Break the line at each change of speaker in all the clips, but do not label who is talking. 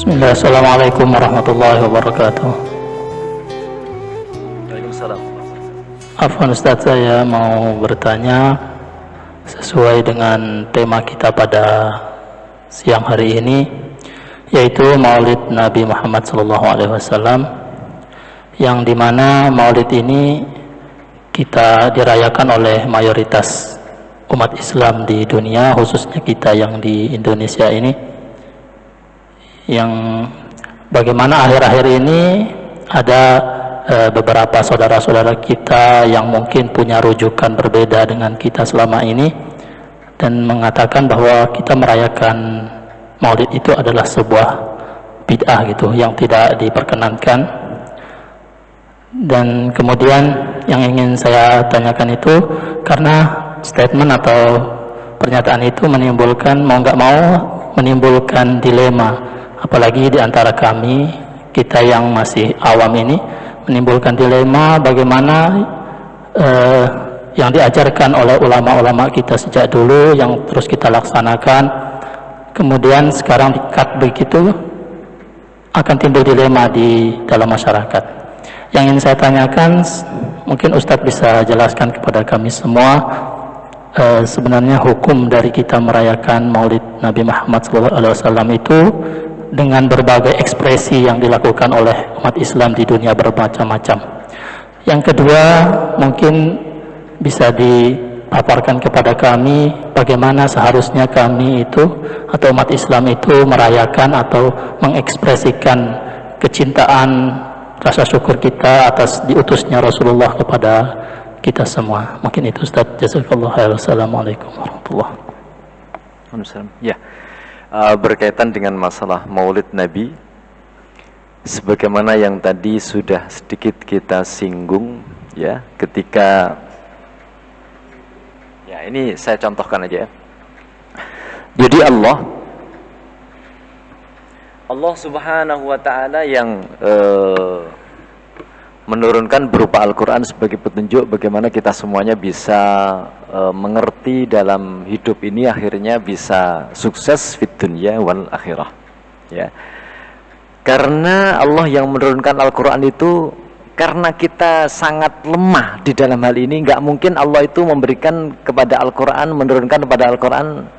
Bismillah, Assalamualaikum warahmatullahi wabarakatuh.
Waalaikumsalam.
Afwan Ustaz, saya mau bertanya sesuai dengan tema kita pada siang hari ini, yaitu Maulid Nabi Muhammad SAW, yang dimana Maulid ini kita dirayakan oleh mayoritas umat Islam di dunia, khususnya kita yang di Indonesia ini, yang bagaimana akhir-akhir ini ada beberapa saudara-saudara kita yang mungkin punya rujukan berbeda dengan kita selama ini dan mengatakan bahwa kita merayakan Maulid itu adalah sebuah bid'ah gitu, yang tidak diperkenankan. Dan kemudian yang ingin saya tanyakan itu, karena statement atau pernyataan itu menimbulkan, mau nggak mau menimbulkan dilema, apalagi di antara kami, kita yang masih awam ini, menimbulkan dilema bagaimana yang diajarkan oleh ulama-ulama kita sejak dulu, yang terus kita laksanakan, kemudian sekarang di-cut begitu, akan timbul dilema di dalam masyarakat. Yang ingin saya tanyakan, mungkin Ustadz bisa jelaskan kepada kami semua, sebenarnya hukum dari kita merayakan Maulid Nabi Muhammad SAW itu dengan berbagai ekspresi yang dilakukan oleh umat Islam di dunia bermacam-macam. Yang kedua, mungkin bisa dipaparkan kepada kami bagaimana seharusnya kami itu atau umat Islam itu merayakan atau mengekspresikan kecintaan, rasa syukur kita atas diutusnya Rasulullah kepada kita semua. Mungkin itu Ustaz. Jazakallahu khairan. Assalamualaikum warahmatullahi wabarakatuh.
Ya, berkaitan dengan masalah Maulid Nabi, sebagaimana yang tadi sudah sedikit kita singgung, ya, ketika, ya ini saya contohkan aja ya. Jadi Allah Subhanahu wa ta'ala yang menurunkan berupa Al-Quran sebagai petunjuk bagaimana kita semuanya bisa mengerti dalam hidup ini, akhirnya bisa sukses fit dunya wal akhirah, ya. Karena Allah yang menurunkan Al-Quran itu, karena kita sangat lemah di dalam hal ini, nggak mungkin Allah itu memberikan kepada Al-Quran, menurunkan kepada Al-Quran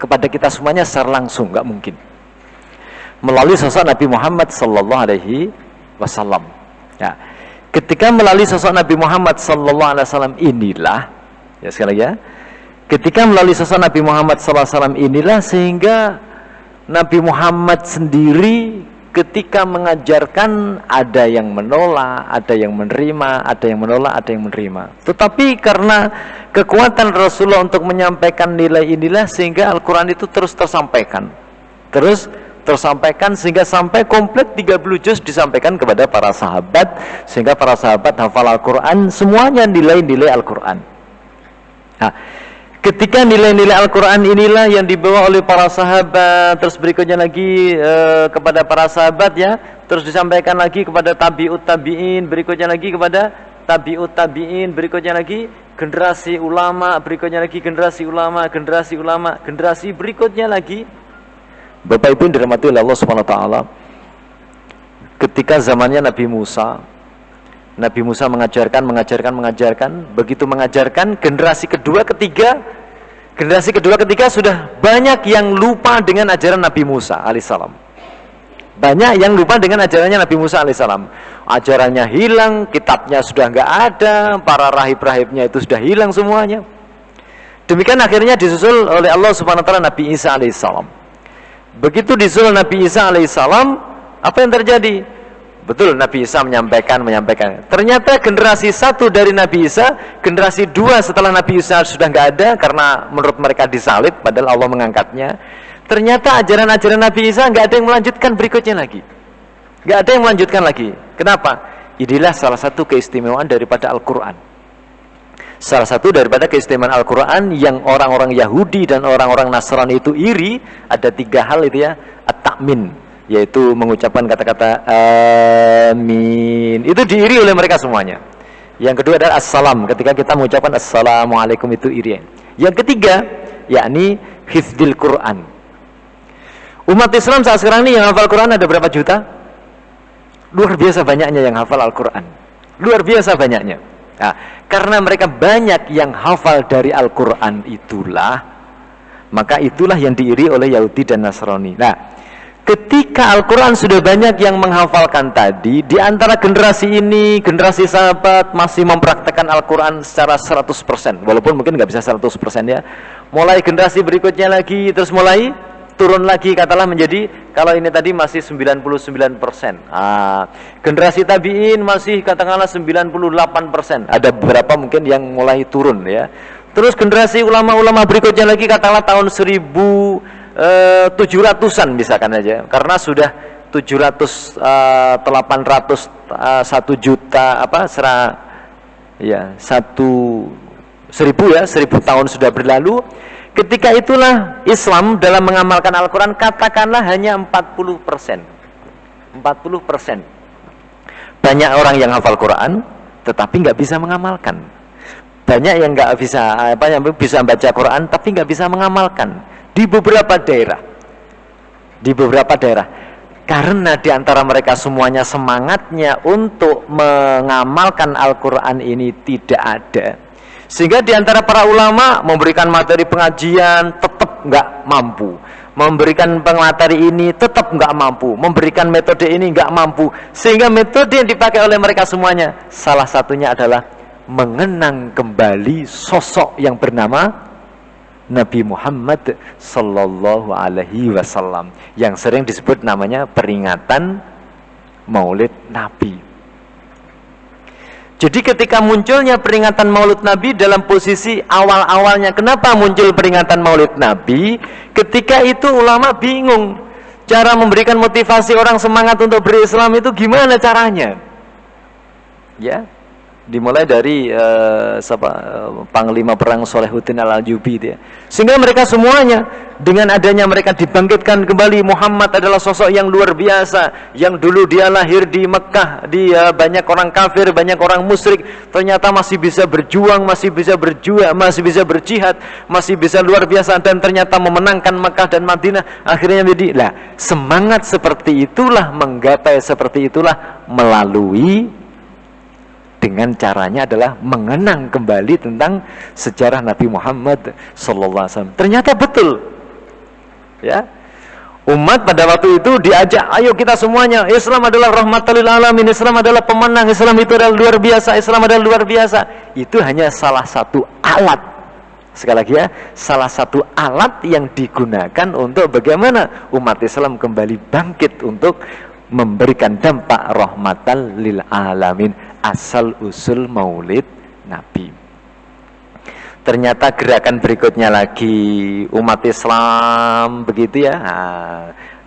kepada kita semuanya secara langsung, nggak mungkin, melalui sosok Nabi Muhammad sallallahu alaihi wasallam. Ya, ketika melalui sosok Nabi Muhammad sallallahu alaihi wasallam inilah, ya sekali lagi ya, ketika melalui sosok Nabi Muhammad sallallahu alaihi wasallam inilah sehingga Nabi Muhammad sendiri ketika mengajarkan ada yang menolak, ada yang menerima, ada yang menolak, ada yang menerima. Tetapi karena kekuatan Rasulullah untuk menyampaikan nilai inilah sehingga Al-Quran itu terus tersampaikan, tersampaikan sehingga sampai komplit 30 juz disampaikan kepada para sahabat, sehingga para sahabat hafal Al-Quran, semuanya nilai-nilai Al-Quran. Nah, ketika nilai-nilai Al-Quran inilah yang dibawa oleh para sahabat, terus berikutnya lagi kepada para sahabat, ya, terus disampaikan lagi kepada tabi'ut tabi'in, berikutnya lagi kepada tabi'ut tabi'in, berikutnya lagi generasi ulama, berikutnya lagi generasi ulama, generasi ulama, generasi berikutnya lagi. Bapak Ibu yang dirahmati oleh Allah Subhanahu wa taala, ketika zamannya Nabi Musa mengajarkan, begitu mengajarkan, generasi kedua, ketiga sudah banyak yang lupa dengan ajaran Nabi Musa alaihissalam. Banyak yang lupa dengan ajarannya Nabi Musa alaihissalam. Ajarannya hilang, kitabnya sudah nggak ada, para rahib-rahibnya itu sudah hilang semuanya. Demikian akhirnya disusul oleh Allah Subhanahu wa taala Nabi Isa alaihissalam. Begitu disuruh Nabi Isa alaihissalam, apa yang terjadi? Betul, Nabi Isa menyampaikan. Ternyata generasi satu dari Nabi Isa, generasi dua setelah Nabi Isa sudah nggak ada karena menurut mereka disalib, padahal Allah mengangkatnya. Ternyata ajaran-ajaran Nabi Isa nggak ada yang melanjutkan berikutnya lagi. Nggak ada yang melanjutkan lagi. Kenapa? Inilah salah satu keistimewaan daripada Al-Quran. Salah satu daripada keistimewaan Al-Quran yang orang-orang Yahudi dan orang-orang Nasrani itu iri, ada 3 hal itu ya. At-ta'min, yaitu mengucapkan kata-kata amin, itu diiri oleh mereka semuanya. Yang kedua adalah assalam, ketika kita mengucapkan assalamualaikum itu iri. Yang ketiga, yakni hifdzil Quran. Umat Islam saat sekarang ini yang hafal Quran ada berapa juta? Luar biasa banyaknya yang hafal Al-Quran. Luar biasa banyaknya. Nah, karena mereka banyak yang hafal dari Al-Quran itulah, maka itulah yang diiri oleh Yahudi dan Nasrani. Nah, ketika Al-Quran sudah banyak yang menghafalkan tadi, di antara generasi ini, generasi sahabat masih mempraktekkan Al-Quran secara 100%, walaupun mungkin nggak bisa 100% ya. Mulai generasi berikutnya lagi, terus mulai turun lagi, katalah menjadi, kalau ini tadi masih 99%. Generasi tabi'in masih katakanlah 98%. Ada beberapa mungkin yang mulai turun ya. Terus generasi ulama-ulama berikutnya lagi, katalah tahun 1700-an misalkan aja, karena sudah 700, 800, 1 juta seribu tahun sudah berlalu. Ketika itulah Islam dalam mengamalkan Al-Quran katakanlah hanya 40%. 40%. Banyak orang yang hafal Quran tetapi nggak bisa mengamalkan. Banyak yang nggak bisa bisa baca Quran tapi nggak bisa mengamalkan di beberapa daerah. Di beberapa daerah. Karena di antara mereka semuanya semangatnya untuk mengamalkan Al-Quran ini tidak ada. Sehingga di antara para ulama memberikan materi pengajian tetap nggak mampu, memberikan materi ini tetap nggak mampu, memberikan metode ini nggak mampu. Sehingga metode yang dipakai oleh mereka semuanya salah satunya adalah mengenang kembali sosok yang bernama Nabi Muhammad Sallallahu Alaihi Wasallam, yang sering disebut namanya peringatan Maulid Nabi. Jadi ketika munculnya peringatan Maulid Nabi dalam posisi awal-awalnya, kenapa muncul peringatan Maulid Nabi? Ketika itu ulama bingung cara memberikan motivasi orang semangat untuk berislam itu gimana caranya? Ya, dimulai dari Panglima Perang Sholihuddin Al-Ayyubi ya. Sehingga mereka semuanya dengan adanya mereka dibangkitkan kembali, Muhammad adalah sosok yang luar biasa, yang dulu dia lahir di Mekah, dia banyak orang kafir, banyak orang musyrik, ternyata masih bisa berjuang, masih bisa berjihad, masih bisa luar biasa, dan ternyata memenangkan Mekah dan Madinah. Akhirnya menjadi semangat seperti itulah, menggapai seperti itulah melalui dengan caranya adalah mengenang kembali tentang sejarah Nabi Muhammad SAW. Ternyata betul, ya. Umat pada waktu itu diajak, ayo kita semuanya, Islam adalah rahmatul lil alamin, Islam adalah pemenang, Islam itu adalah luar biasa, Islam adalah luar biasa. Itu hanya salah satu alat. Sekali lagi ya, salah satu alat yang digunakan untuk bagaimana umat Islam kembali bangkit untuk memberikan dampak rahmatan lil alamin, asal usul Maulid Nabi. Ternyata gerakan berikutnya lagi umat Islam begitu ya.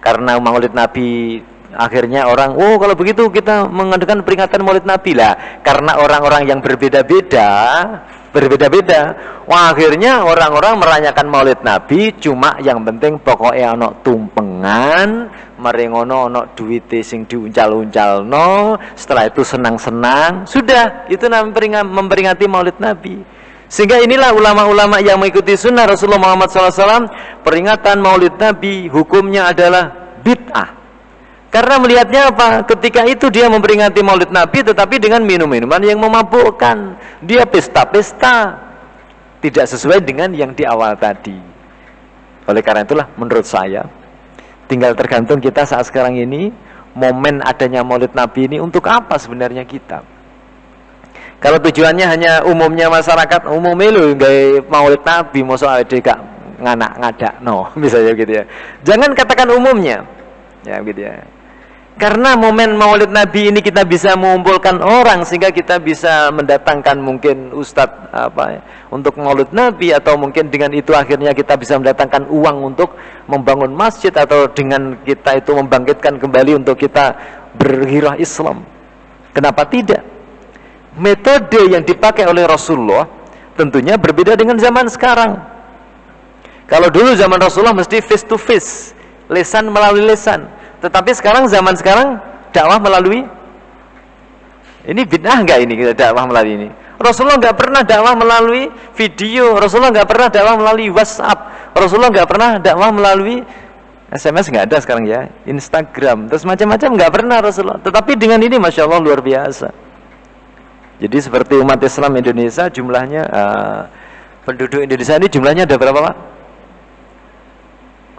Karena Maulid Nabi akhirnya orang, kalau begitu kita mengadakan peringatan Maulid Nabi lah. Karena orang-orang yang berbeda-beda, akhirnya orang-orang merayakan Maulid Nabi, cuma yang penting pokoknya ono tumpengan, maringono ono duwite sing diuncal-uncalno, setelah itu senang-senang, sudah itu namanya memperingati Maulid Nabi. Sehingga inilah ulama-ulama yang mengikuti sunnah Rasulullah Muhammad SAW, peringatan Maulid Nabi hukumnya adalah bid'ah. Karena melihatnya apa? Ketika itu dia memperingati Maulid Nabi tetapi dengan minum-minuman yang memabukkan. Dia pesta-pesta, tidak sesuai dengan yang di awal tadi. Oleh karena itulah menurut saya tinggal tergantung kita saat sekarang ini, momen adanya Maulid Nabi ini untuk apa sebenarnya kita. Kalau tujuannya hanya umumnya masyarakat, umumnya lho gawe Maulid Nabi, mosok awake gak ngadak-ngadakno, misalnya gitu ya. Jangan katakan umumnya. Ya gitu ya. Karena momen Maulid Nabi ini kita bisa mengumpulkan orang, sehingga kita bisa mendatangkan mungkin ustadz untuk Maulid Nabi, atau mungkin dengan itu akhirnya kita bisa mendatangkan uang untuk membangun masjid, atau dengan kita itu membangkitkan kembali untuk kita berghirah Islam. Kenapa tidak? Metode yang dipakai oleh Rasulullah tentunya berbeda dengan zaman sekarang. Kalau dulu zaman Rasulullah mesti face to face, lisan melalui lisan. Tetapi sekarang, zaman sekarang dakwah melalui ini, bid'ah enggak ini kita dakwah melalui ini? Rasulullah enggak pernah dakwah melalui video, Rasulullah enggak pernah dakwah melalui WhatsApp, Rasulullah enggak pernah dakwah melalui SMS nggak ada sekarang ya, Instagram, terus macam-macam nggak pernah Rasulullah. Tetapi dengan ini Masya Allah luar biasa. Jadi seperti umat Islam Indonesia jumlahnya, penduduk Indonesia ini jumlahnya ada berapa Pak?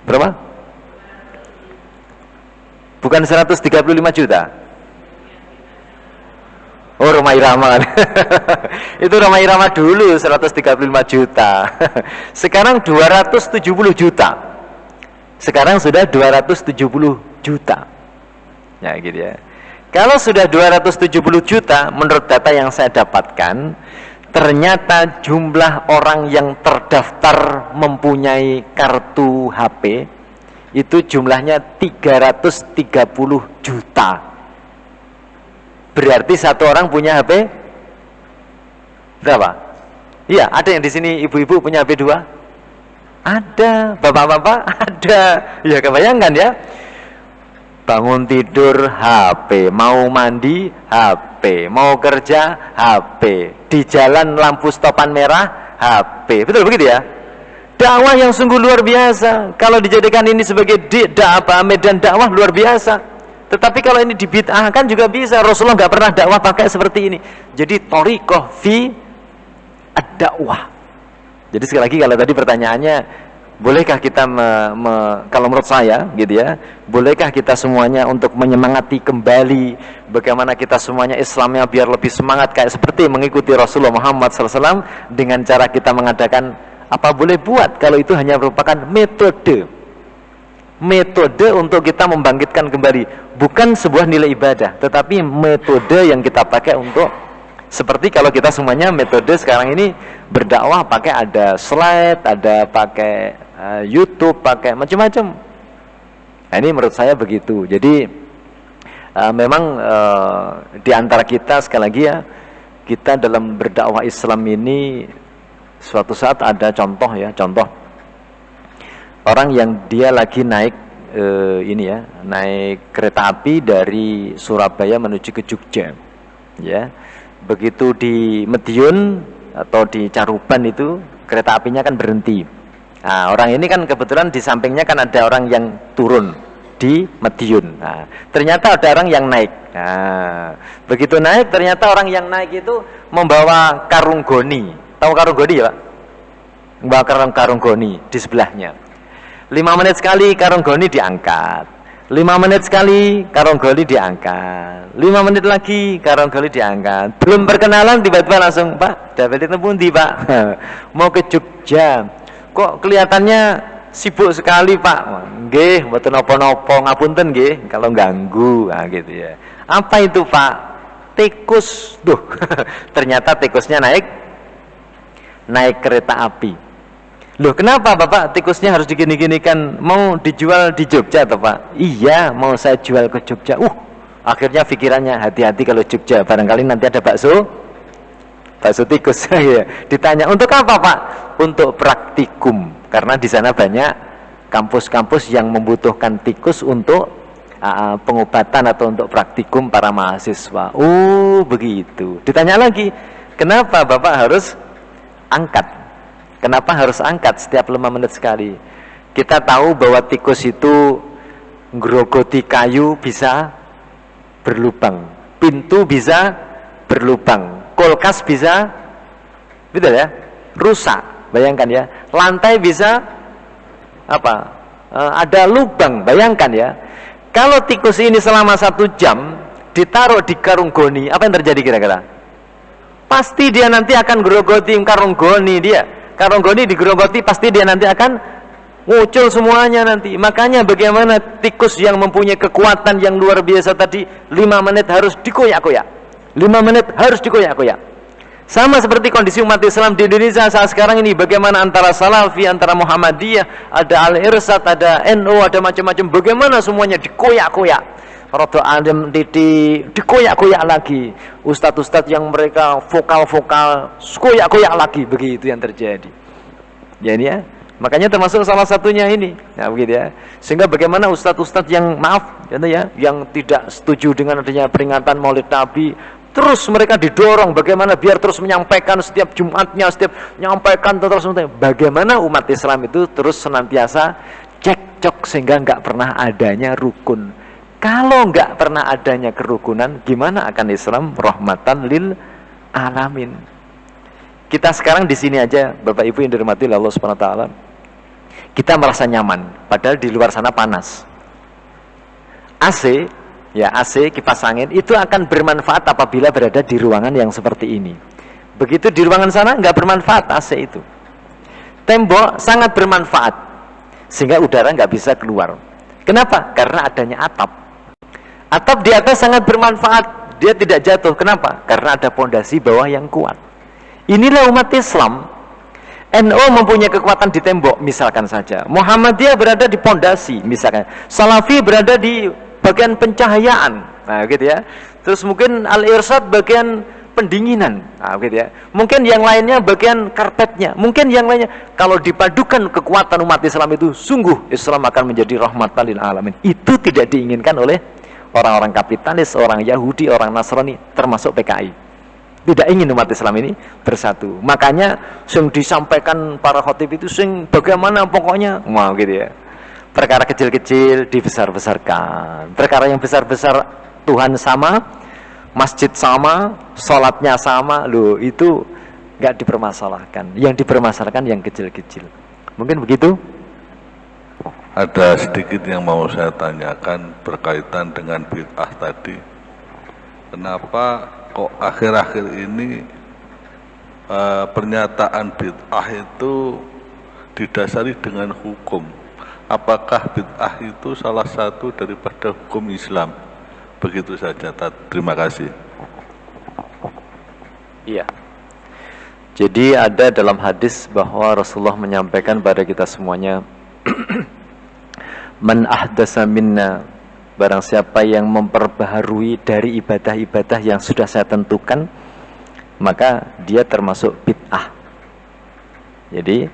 Berapa? Bukan 135 juta. Oh, Roma Irama. Itu Roma Irama dulu 135 juta. Sekarang 270 juta. Sekarang sudah 270 juta. Ya gitu ya. Kalau sudah 270 juta, menurut data yang saya dapatkan, ternyata jumlah orang yang terdaftar mempunyai kartu HP itu jumlahnya 330 juta. Berarti satu orang punya HP berapa? Iya, ada yang di sini ibu-ibu punya HP 2? Ada, bapak-bapak ada. Ya kebayangkan ya. Bangun tidur HP, mau mandi HP, mau kerja HP, di jalan lampu stopan merah HP. Betul begitu ya? Dakwah yang sungguh luar biasa. Kalau dijadikan ini sebagai medan dakwah luar biasa. Tetapi kalau ini dibid'ahkan juga bisa. Rasulullah nggak pernah dakwah pakai seperti ini. Jadi thariqah fi ad-dakwah. Jadi sekali lagi kalau tadi pertanyaannya, bolehkah kita kalau menurut saya gitu ya, bolehkah kita semuanya untuk menyemangati kembali bagaimana kita semuanya Islamnya biar lebih semangat kayak seperti mengikuti Rasulullah Muhammad SAW dengan cara kita mengadakan apa boleh buat kalau itu hanya merupakan metode untuk kita membangkitkan kembali, bukan sebuah nilai ibadah, tetapi metode yang kita pakai untuk seperti kalau kita semuanya metode sekarang ini berdakwah pakai ada slide, ada pakai YouTube, pakai macam-macam. Nah, ini menurut saya begitu. Jadi memang di antara kita sekali lagi ya, kita dalam berdakwah Islam ini suatu saat ada contoh ya, contoh orang yang dia lagi naik ini ya, naik kereta api dari Surabaya menuju ke Jogja, ya. Begitu di Madiun atau di Caruban itu kereta apinya kan berhenti. Nah, orang ini kan kebetulan di sampingnya kan ada orang yang turun di Madiun. Nah, ternyata ada orang yang naik. Nah, begitu naik ternyata orang yang naik itu membawa karung goni. Tahu karung goni ya Pak? Membawa karung goni di sebelahnya. 5 menit sekali karung goni diangkat. 5 menit sekali karung goni diangkat. 5 menit lagi karung goni diangkat. Belum perkenalan tiba-tiba langsung, Pak, dapat itu pundi Pak? Mau ke Jogja. Kok kelihatannya sibuk sekali Pak? Nggih, mboten napa-napa, ngapunten nggih kalau ganggu. Nah, gitu ya. Apa itu Pak? Tikus. Duh. Ternyata tikusnya naik kereta api. Loh, kenapa Bapak tikusnya harus digini-ginikan? Mau dijual di Jogja atau Pak? Iya, mau saya jual ke Jogja. Akhirnya pikirannya hati-hati kalau Jogja, barangkali nanti ada bakso tikus. Ya. Ditanya, untuk apa Pak? Untuk praktikum, karena di sana banyak kampus-kampus yang membutuhkan tikus untuk pengobatan atau untuk praktikum para mahasiswa. Begitu. Ditanya lagi, kenapa Bapak harus angkat? Kenapa harus angkat setiap 5 menit sekali? Kita tahu bahwa tikus itu ngrogoti kayu bisa berlubang, pintu bisa berlubang, kulkas bisa, betul ya, rusak. Bayangkan ya, lantai bisa apa? Ada lubang. Bayangkan ya, kalau tikus ini selama 1 jam ditaruh di karung goni, apa yang terjadi kira-kira? Pasti dia nanti akan grogoti karung goni dia. Karung goni digerogoti, pasti dia nanti akan muncul semuanya nanti. Makanya bagaimana tikus yang mempunyai kekuatan yang luar biasa tadi 5 menit harus dikoyak-koyak. 5 menit harus dikoyak-koyak. Sama seperti kondisi umat Islam di Indonesia saat sekarang ini. Bagaimana antara Salafi, antara Muhammadiyah, ada Al-Irsad, ada NU, ada macam-macam. Bagaimana semuanya dikoyak-koyak. Rodo adem dikoyak-koyak lagi. Ustadz-ustadz yang mereka vokal-vokal koyak-koyak lagi. Begitu yang terjadi. Jadi ya, makanya termasuk salah satunya ini. Nah, begitu ya. Sehingga bagaimana ustadz-ustadz yang maaf gitu ya, yang tidak setuju dengan adanya peringatan Maulid Nabi, terus mereka didorong bagaimana biar terus menyampaikan setiap Jumatnya, setiap menyampaikan terus bagaimana umat Islam itu terus senantiasa cekcok sehingga nggak pernah adanya rukun. Kalau nggak pernah adanya kerukunan, gimana akan Islam rahmatan lil alamin? Kita sekarang di sini aja, Bapak Ibu yang dirahmati oleh Allah Subhanahu wa taala, kita merasa nyaman, padahal di luar sana panas. AC, ya AC, kipas angin itu akan bermanfaat apabila berada di ruangan yang seperti ini. Begitu di ruangan sana nggak bermanfaat AC itu. Tembok sangat bermanfaat, sehingga udara nggak bisa keluar. Kenapa? Karena adanya atap. Atap di atas sangat bermanfaat, dia tidak jatuh. Kenapa? Karena ada pondasi bawah yang kuat. Inilah umat Islam. NU mempunyai kekuatan di tembok, misalkan saja. Muhammadiyah berada di pondasi, misalkan. Salafi berada di bagian pencahayaan, nah gitu ya. Terus mungkin Al-Irsyad bagian pendinginan, nah gitu ya. Mungkin yang lainnya bagian karpetnya, mungkin yang lainnya. Kalau dipadukan kekuatan umat Islam itu, sungguh Islam akan menjadi rahmatan lil alamin. Itu tidak diinginkan oleh orang-orang kapitalis, orang Yahudi, orang Nasrani, termasuk PKI. Tidak ingin umat Islam ini bersatu. Makanya yang disampaikan para khotib itu sing bagaimana pokoknya, mau gitu ya. Perkara kecil-kecil dibesar-besarkan. Perkara yang besar-besar, Tuhan sama, masjid sama, sholatnya sama, loh itu nggak dipermasalahkan. Yang dipermasalahkan yang kecil-kecil. Mungkin begitu?
Ada sedikit yang mau saya tanyakan berkaitan dengan bid'ah tadi. Kenapa kok akhir-akhir ini pernyataan bid'ah itu didasari dengan hukum? Apakah bid'ah itu salah satu daripada hukum Islam? Begitu saja. Terima kasih.
Iya. Jadi ada dalam hadis bahwa Rasulullah menyampaikan pada kita semuanya, man ahdasa minna, barang siapa yang memperbaharui dari ibadah-ibadah yang sudah saya tentukan, maka dia termasuk bid'ah. Jadi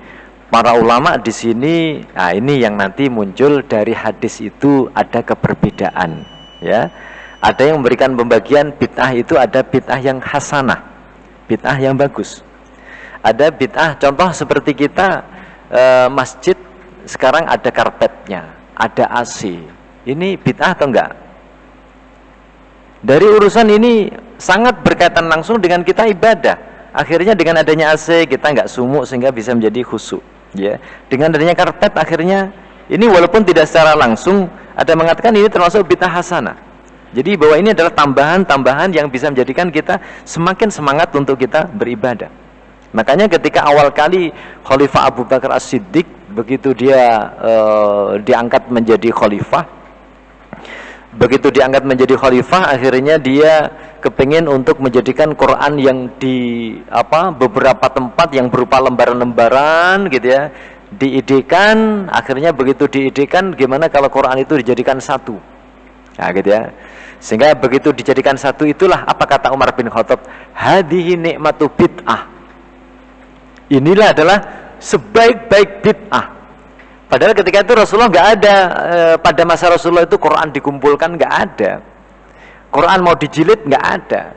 para ulama di sini, nah ini yang nanti muncul dari hadis itu ada keberbedaan, ya. Ada yang memberikan pembagian bid'ah itu ada bid'ah yang hasanah, bid'ah yang bagus. Ada bid'ah, contoh seperti kita masjid sekarang ada karpetnya, ada AC. Ini bid'ah atau enggak? Dari urusan ini sangat berkaitan langsung dengan kita ibadah. Akhirnya dengan adanya AC kita enggak sumuk sehingga bisa menjadi khusyuk, ya. Dengan adanya karpet akhirnya ini walaupun tidak secara langsung ada mengatakan ini termasuk bid'ah hasanah. Jadi bahwa ini adalah tambahan-tambahan yang bisa menjadikan kita semakin semangat untuk kita beribadah. Makanya ketika awal kali Khalifah Abu Bakar As-Siddiq, begitu dia diangkat menjadi khalifah, akhirnya dia kepingin untuk menjadikan Quran yang di beberapa tempat yang berupa lembaran-lembaran gitu ya, diidekan. Akhirnya begitu diidekan, gimana kalau Quran itu dijadikan satu, nah gitu ya. Sehingga begitu dijadikan satu, itulah apa kata Umar bin Khattab, hadhihi nikmatu bid'ah. Inilah adalah sebaik-baik bid'ah. Padahal ketika itu Rasulullah nggak ada, pada masa Rasulullah itu Quran dikumpulkan nggak ada, Quran mau dijilid nggak ada.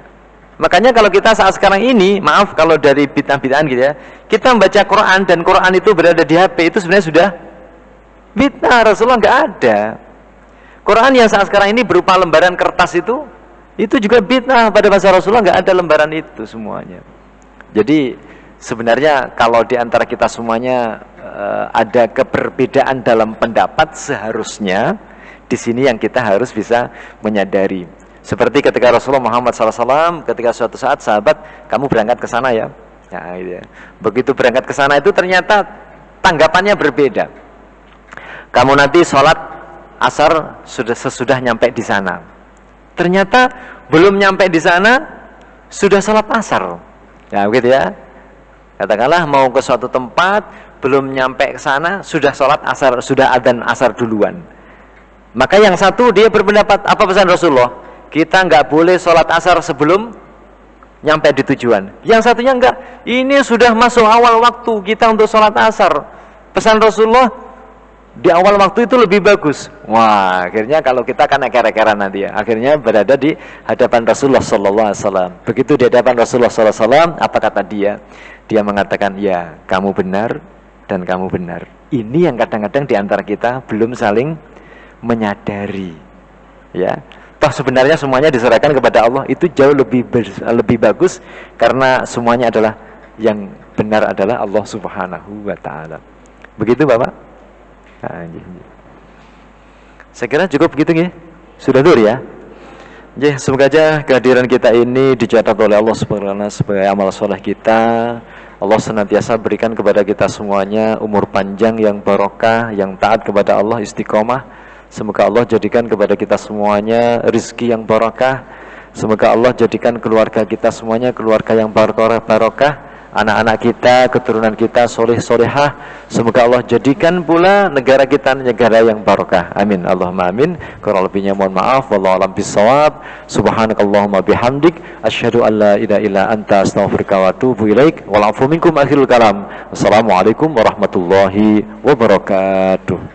Makanya kalau kita saat sekarang ini, maaf kalau dari bid'ah-bid'ahan gitu ya, kita membaca Quran dan Quran itu berada di HP, itu sebenarnya sudah bid'ah. Rasulullah nggak ada. Quran yang saat sekarang ini berupa lembaran kertas itu juga bid'ah. Pada masa Rasulullah nggak ada lembaran itu semuanya. Jadi sebenarnya kalau di antara kita semuanya ada keberbedaan dalam pendapat, seharusnya di sini yang kita harus bisa menyadari. Seperti ketika Rasulullah Muhammad SAW, ketika suatu saat sahabat, kamu berangkat ke sana ya. Nah, gitu ya. Begitu berangkat ke sana itu ternyata tanggapannya berbeda. Kamu nanti sholat asar sesudah nyampe di sana. Ternyata belum nyampe di sana sudah sholat asar. Ya begitu ya. Katakanlah mau ke suatu tempat, belum nyampe ke sana sudah sholat asar, sudah adzan asar duluan. Maka yang satu dia berpendapat, apa pesan Rasulullah? Kita nggak boleh sholat asar sebelum nyampe di tujuan. Yang satunya enggak, ini sudah masuk awal waktu kita untuk sholat asar. Pesan Rasulullah di awal waktu itu lebih bagus. Wah, akhirnya kalau kita kan eker-ekeran nanti ya, akhirnya berada di hadapan Rasulullah SAW. Begitu di hadapan Rasulullah SAW, apa kata dia? Dia mengatakan, ya kamu benar, dan kamu benar. Ini yang kadang-kadang di antara kita belum saling menyadari. Ya, toh sebenarnya semuanya diserahkan kepada Allah, itu jauh lebih bagus, karena semuanya adalah yang benar adalah Allah Subhanahu wa taala. Begitu Bapak? Nah, saya kira cukup begitu nggih. Sudah dur ya. Nggih, semoga aja kehadiran kita ini dicatat oleh Allah Subhanahu wa taala sebagai amal soleh kita. Allah senantiasa berikan kepada kita semuanya umur panjang yang barokah, yang taat kepada Allah, istiqomah. Semoga Allah jadikan kepada kita semuanya rizki yang barokah. Semoga Allah jadikan keluarga kita semuanya keluarga yang barokah. Anak-anak kita, keturunan kita soleh solehah. Semoga Allah jadikan pula negara kita negara yang barokah. Amin. Allahumma amin. Kurang lebihnya mohon maaf. Wallahu a'lam bishawab. Subhanakallahumma bihamdik. Asyhadu an la ilaha illa anta astaghfiruka wa atubu ilaik. Wal afu minkum akhirul kalam. Wassalamualaikum warahmatullahi wabarakatuh.